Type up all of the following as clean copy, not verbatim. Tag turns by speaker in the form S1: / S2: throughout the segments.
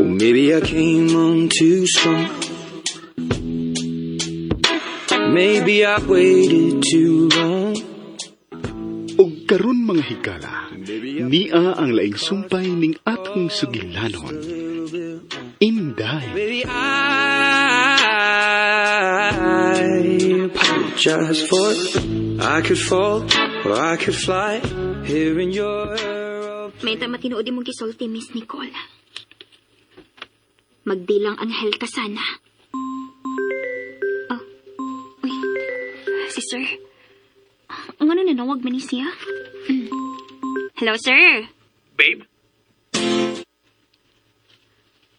S1: Well, maybe I came on too strong. Maybe I waited too long.
S2: Og karon mga higala, niya ang laing sumpay ning atong sugilanon. Inday.
S1: Maybe I apologize for it. I could fall or I could fly here in your.
S3: May tama tinuod mong kisulti, Miss Nicole. Magdilang anghel ka sana. Oh, uy, si sir. Ang ano nanawag man ni siya? Hello, sir.
S4: Babe?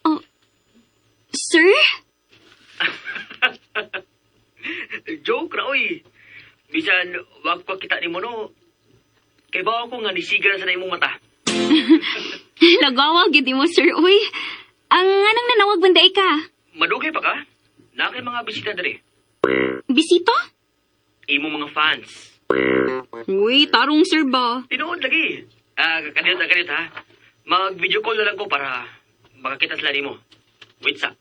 S3: Oh, sir?
S4: Joke ra, oy. Bisan, wag pa kita ni mo, no? Kay ba ako nga nisiga sa na imong mata?
S3: Nagawag, hindi mo, sir. Uy, ang anong nanawag banday ka?
S4: Madugay pa ka? Na kay mga bisita dere.
S3: Bisita?
S4: Imong mga fans.
S3: Uy, tarong sir ba?
S4: Tinuod lagi. Kaniyot ha. Mag-video call na lang ko para makakita sila nimo. Wait sa.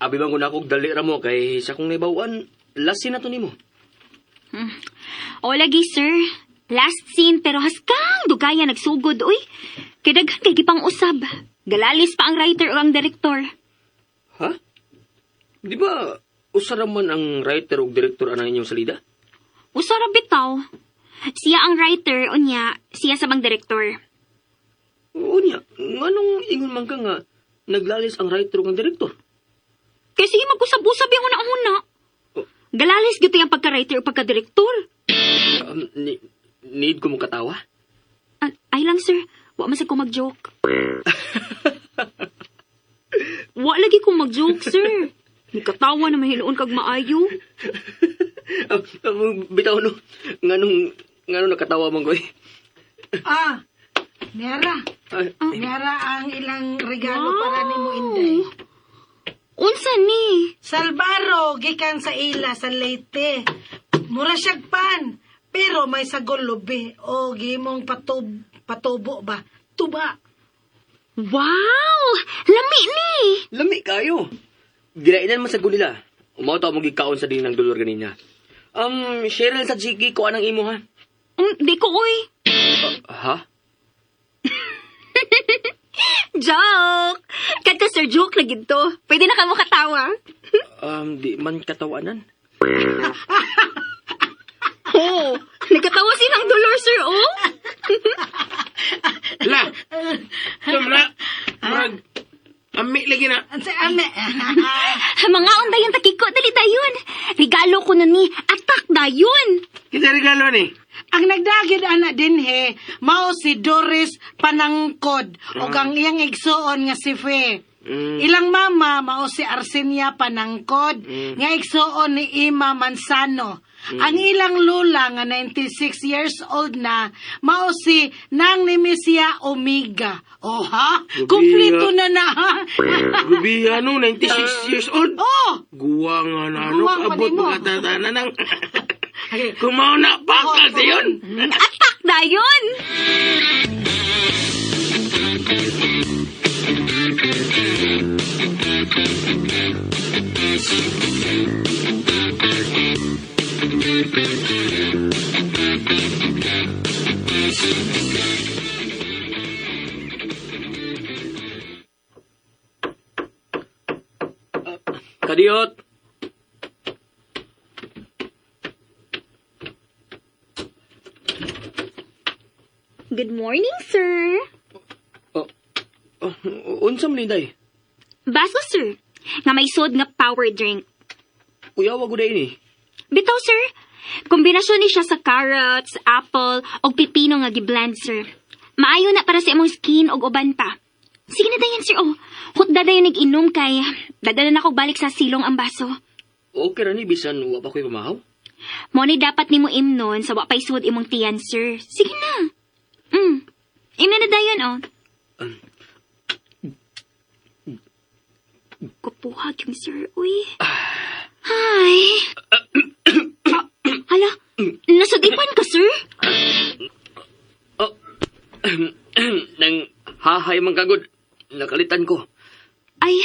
S4: Abi bang kuna kog dali ra mo kay sa kong naibawan, lasin na to nimo.
S3: O lagi, sir. Last scene pero haskang dugaya nagsugod, uy. Kay daghan kay gipang usab. Galalis pa ang writer o ang director.
S4: Ha? Di ba usa man ang writer ug director ana inyong salida?
S3: Usara bitaw. Siya ang writer o niya, siya sa bang director.
S4: Oo niya. Nganong ingon man ka nga naglalis ang writer ug ang director?
S3: Kaya sige mag-usab-usab yung una-una.
S4: Oh.
S3: Galalis gito yung pagka-writer o pagka-director.
S4: Need ko mo katawa?
S3: Ay lang, sir. Wa man sa ko mag-joke. Wa lagi ko mag-joke, sir. May katawa na mahiloon kag maayo.
S4: Bitaw no. Nganong nakatawa man ko eh.
S5: Nera.
S4: Ay,
S5: Nera ang ilang regalo para nimo, Inday.
S3: Unsa ni?
S5: Salbaro, gikan sa ila sa Leyte. Mura siyag pan, pero may sagol lobe o gimong patubo ba? Tuba.
S3: Wow! Lami ni!
S4: lami kayo. Ginainan man sa gulila. Umauto mo gikaon sa din ng dolor ganina. Cheryl sa Jiggy ko anang imo ha?
S3: Di ko, uy.
S4: Ha?
S3: Joke! Kadto, sir, joke na ginto. Pwede na ka mo katawa.
S4: Di man katawanan.
S3: Oh, nagkatawa silang dolor, sir, oh.
S6: La! Tumla! Ami lagi na.
S5: Sa ame.
S3: Mga unday yung takiko, dali dayon. Regalo ko na ni, atak dayon.
S6: Kita regalo ni.
S5: Ang nagdagid ana din he, mao si Doris Panangkod o ang iyang igsuon nga si Fe. Ilang mama mao si Arsenia Panangkod nga igsuon ni Ima Mansano. Ang ilang lula nga 96 years old na mao si Nang Nemesia Omega. Oh ha? Kumpleto na ha?
S6: Gubi ano, 96 years old.
S5: Oh!
S6: Guwang na ano,
S5: Guwang
S6: abot
S5: man mo.
S6: mga tatana ng... Kumaw na pa kasi yun.
S3: Atak dayon.
S4: Kadiyot!
S3: Good morning, sir.
S4: Unsam linday?
S3: Baso, sir. Nga may sod nga power drink.
S4: Uyawa ko na ini.
S3: Bitaw, sir. Kombinasyon ni siya sa carrots, apple, o pipino nga giblend, sir. Maayo na para sa imong skin o uban pa. Sige na dayan, sir. Oh, hot dadayon nag-inom kay dadala na ako balik sa silong ang baso.
S4: Okay ra ni bisan wa pa ko'y kumahaw?
S3: Mo ni dapat nimo imnon sa wa pa isud imong tiyan, sir. Sige na. Imnon na dayon, oh. Kapuhag yung sir, uy. Hi. Hala, nasugipan ka, sir?
S4: Nang hahay man kagod. Nakalitan ko.
S3: Ay,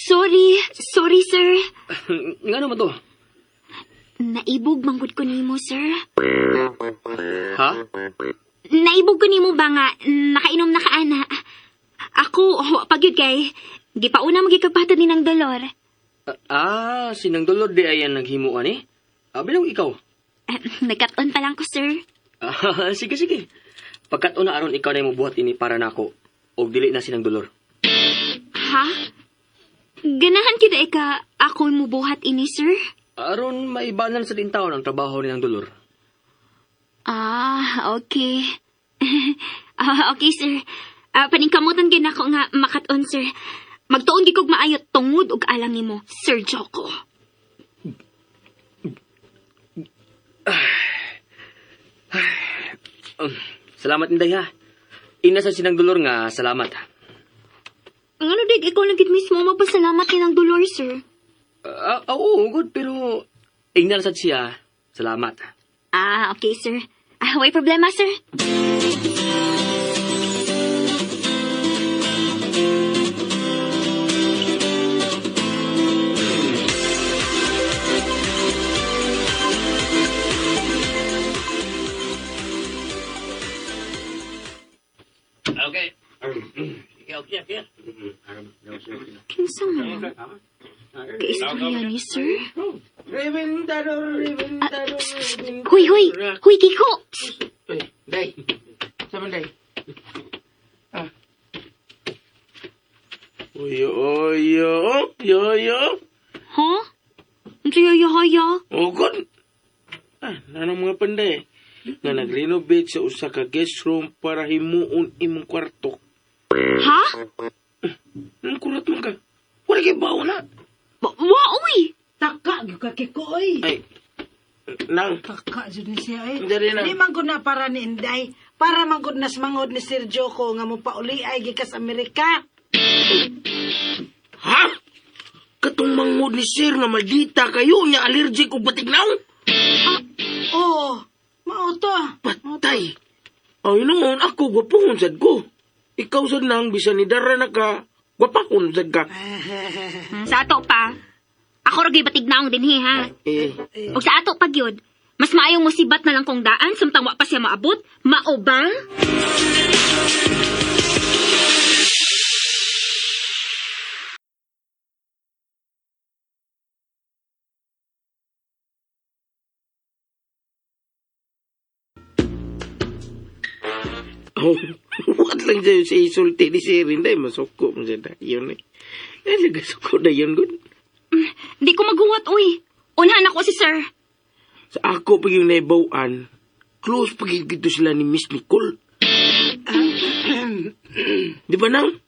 S3: sorry. Sorry, sir.
S4: Nga naman to?
S3: Naibog manggod ko nimo, sir.
S4: Ha?
S3: Naibog ko nimo ba nga nakainom na kaana? Ako, pagyud kay gipauna magikapatod ni ng dolor.
S4: Sinang dolor di ayan naghimuan eh? Bilang ikaw.
S3: Nagkaton pa lang ko, sir.
S4: Sige. Pagkat una aron ikaw na mo buhat ini para nako. O dili na sinang dolor.
S3: Ha? Ganahan kita ika ako mo buhat ini, sir?
S4: Aron maibanan sa din taon ang trabaho ni ng dolor.
S3: Okay. Okay, sir. Paningkamutan gid ako nga makaton, sir. Magtuon gid kog maayo tungod og alang nimo, Sir Joko.
S4: Salamat Inday ha. Ina sa sinang dolor nga, salamat.
S3: Ang ano dig, ikaw na gid mismo magpasalamat ni ng dolor, sir.
S4: Oo, good, pero ingnan sad siya. Salamat.
S3: Okay, sir. Way problema, sir.
S6: Okay. Okay.
S3: Kinsa man? Kaistorya ni sir? Huy, Kiko!
S6: Day. Sama day. Yo.
S3: Ha? Ang sayaya-haya?
S6: Ogon. Nanong mga panday. Nga nag-renovate sa usa ka guest room para himuon imong kwarto.
S3: Ha?
S6: Nang kurat man ka. Wala kay bawo na.
S3: Uy!
S5: Taka, yung kakiko, oy.
S6: Ay. Nang.
S5: Taka, dyan ni siya, eh.
S6: Dari na.
S5: Di man gud na para ni Inday. Para man gud nas mangod ni Sir Joko nga mo pauli ay gikas Amerika.
S6: Ha? Katong mangod ni sir nga maldita kayo niya allergic og batignaw?
S5: Oo, mao to.
S6: Patay. Ay noon ako gwapon sad ko. Ikaw sad nang bisan ni dara na ka. Gwapakon sad ka.
S3: Sa ato pa. Ako ragay batignaong din ha. O sa ato pag yun, mas maayong musibat na lang kong daan, samtang wa pa siya maabot, maobang?
S6: Oh, what lang sa'yo sa isulti ni sir. Hindi, masuko mo siya na. Yun eh. Nagasuko na yun, good.
S3: Di ko maguwat, uy. Unahan ako si sir.
S6: Sa ako pag yung naibawaan, close pag gito sila ni Miss Nicole. Di ba nang?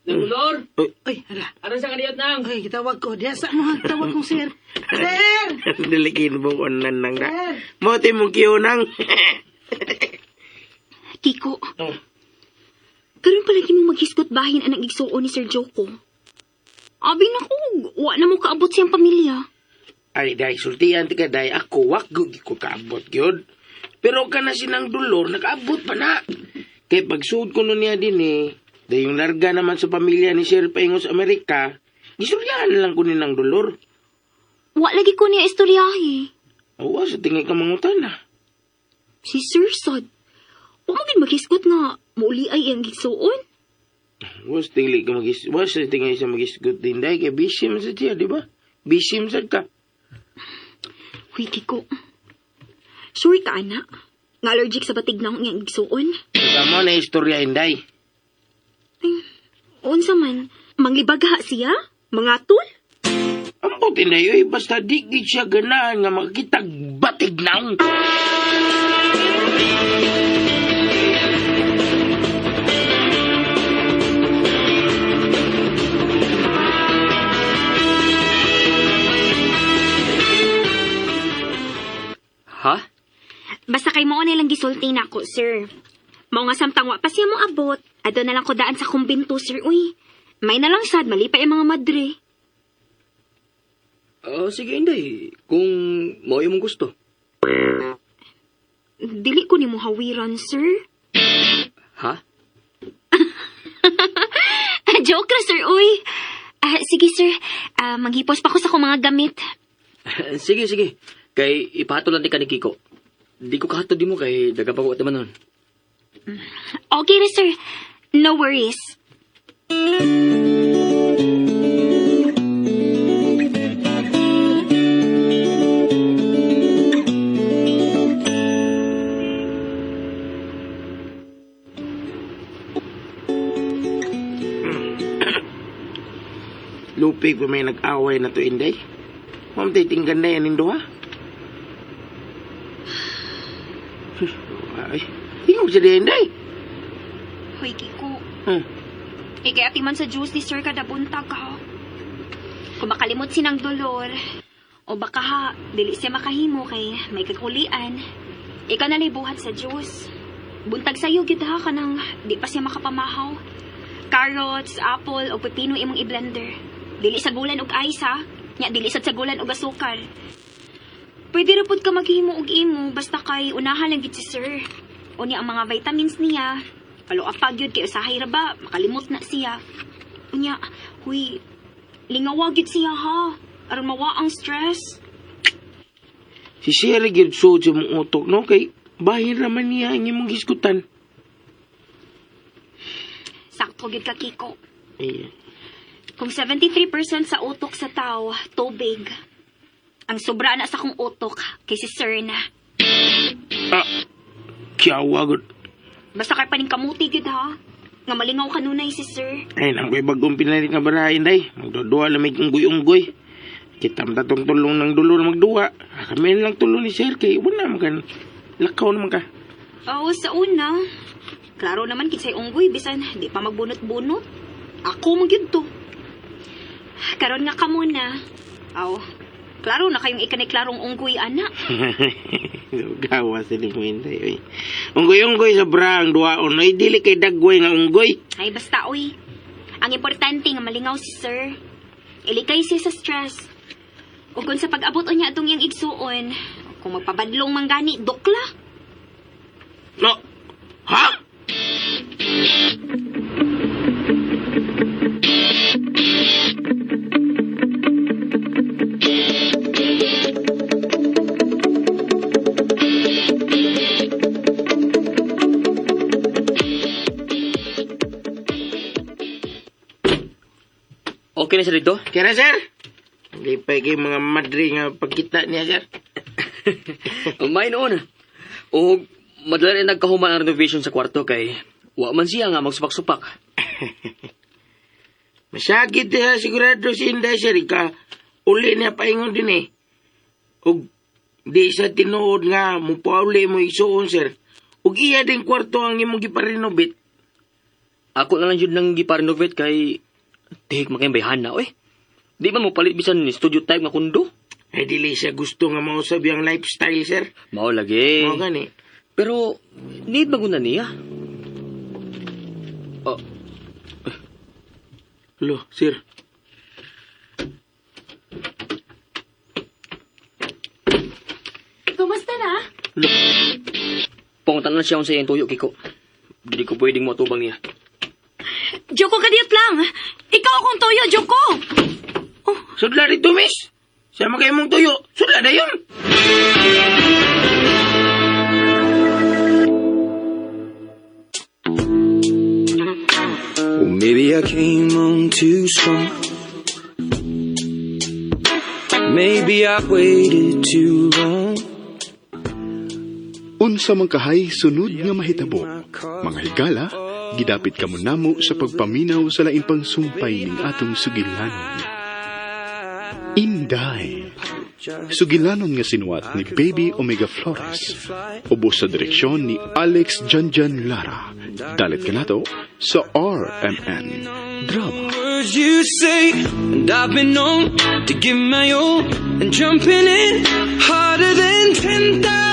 S4: Dolor!
S5: Ay, hala.
S4: Aron sa kaniyot nang?
S5: Ay, gitawag ko. Diya sa mo, tawag kong Sir. Sir!
S6: Dalikin mo ko nang na.
S5: Sir!
S6: Mote mong kiyo nang.
S3: Kiko,
S6: Oh.
S3: karon palagi mo maghisgot bahin ang igsuon ni Sir Joko. Abi na ko, wa na mo kaabot siyang pamilya.
S6: Ay, dahil sultihan ti ka, dahil ako, wak ko kaabot yun. Pero ka na sinang dolor, nakaabot pa na. Kaya pagsuod ko nun niya din eh, dahil yung larga naman sa pamilya ni Sir Paingos Amerika, gisuryahan lang ko ninang dolor.
S3: Wa lagi ko niya istoryahe.
S6: Awa, sa tingin ka mangutan na.
S3: Si Sir Sod, wa mo gid maghisgot nga mauli ay ang igsuon.
S6: Was tingin ka was sa tingin siya magisgot din dahil kaya busy man sa siya, di ba? Busy man sa ka.
S3: Huy, Kiko. Sure ka, anak? Nga allergic sa batignaw nga igsuon?
S6: Ika mo na istorya, Inday.
S3: Unsa man, manglibagha siya? Mga tul?
S6: Ang puti na yun, basta di gid siya ganahan nga makakitag batignaw.
S4: Ha?
S3: Basta kay mo nilang gisulti na ko, sir. Mao nga samtang wa pa siya mo abot, adto na lang ko daan sa kumbinto, sir. Uy, may na lang sad, mali pa yung mga madre.
S4: Sige, Inday. Kung mo yung gusto.
S3: Dili ko ni mo hawiran, sir.
S4: Ha?
S3: Joke ra, sir, uy. Sige, sir. Maghipos pa ko sa kong mga gamit.
S4: Sige. Kay ipahatulan di ka ni Kiko. Di ko kahatod di mo kay daga pa ko at naman nun.
S3: Okay na, sir. No worries.
S6: Lupig pa may nag-away na to, Inday. Ma'am, titinggan na yan, Indo, ha? Ay, tingog siya di, Inday.
S3: Hoy, Kiko.
S6: Hmm.
S3: Kaya atiman sa juice ni sir kada buntag, ha? Kung makalimot sinang dolor, o baka ha, dili siya makahimo kay may kakulian, ikaw na libuhat sa juice. Buntag sa'yo, gid ha, kanang di pa siya makapamahaw. Carrots, apple, o pepino imong i-blender. Dili sa gulan og ice, ha? Nya, dili sad sa gulan og asukal. Pwede ra pud ka maghimo og imo, basta kay unahan lang gid si sir. Unya ang mga vitamins niya, palo-apag yun kay usahay ra ba, makalimot na siya. Unya, huy, lingawag yun siya ha, aron mawa ang stress.
S6: Si Sherry gid so sa mong utok, no? Kay bahin raman niya ang imong giskutan.
S3: Sakto gid ka, Kiko.
S6: Ayan.
S3: Kung 73% sa utok sa tao, tubig. Ang sobra na sa kong utok, kay si sir na.
S6: Kiyawa, gud.
S3: Basta kay paning kamuti gid ha, nga malingaw kanunay si sir.
S6: Ay, nang ko'y bagong pinalit nga barahin, Day. Magdudua lamig unggoy-unggoy. Kitam tatong tulong ng dulo na magduwa. Kami lang tulong ni Sir, kay wala naman ka. Lakaw naman ka.
S3: Oo, sa una. Klaro naman kinsay unggoy, bisan di pa magbunot-bunot. Ako magyud to. Karon nga kamo na. Aw, klaro na kayong ikaniklarong unggoy, ana.
S6: Gawa sa ni mo, Inday. Oy. Unggoy-unggoy sa brang duwaon. Ay, dili kay dagway nga unggoy.
S3: Ay, basta, uy. Ang importante nga malingaw si sir. Ilikay siya sa stress. O kung sa pag-abot o niya atong iyang igsuon, kung magpabadlong manggani, dokla.
S6: No. Ha?
S4: Okay na siya dito?
S6: Kaya Sir? Hindi pa kay mga madre nga pagkita niya, Sir.
S4: May noon. O madala rin nagkahuman ang renovation sa kwarto kay wa man siya nga magsupak-supak.
S6: Masakit na sigurado si Inday, Sir. Ika, uli niya paingon din eh. O di sa tinuod nga, mupauli mo isuon, Sir. O iya din kwarto ang imong giparenovate.
S4: Ako na lang yun nang giparenovate kay tihik makimbayhan na, oy. Di man mo palit bisan ni studio type nga kundo?
S6: Ay, dili siya gusto nga mausab yung lifestyle, Sir.
S4: Mao lagi.
S6: Mao gani.
S4: Pero, need ba guna niya?
S6: Lo, Sir.
S3: Kumusta na?
S6: Lo,
S4: Panguntan na siya kung sa iyong tuyo, Kiko. Hindi ko pwedeng matubang niya.
S3: Joko ka diyot lang. Ikaw akong toyo, Joko.
S6: sudla rito, miss. Sama kayo mong tuyo. Sudla na yun.
S1: Well, maybe I came on too strong. Maybe I waited too long.
S2: Unsa man kahay sunod nga mahitabo, mga higala, gidapit kamo namo sa pagpaminaw sa lain pang sumpay ning atong sugilanon. Inday. Sugilanon nga sinuwat ni Baby Omega Flores. Ubos sa direksyon ni Alex Janjan Lara. Dalit ka nato sa RMN Drama.
S1: Words you say, and I've been known to give my all and jumping in harder than 10,000.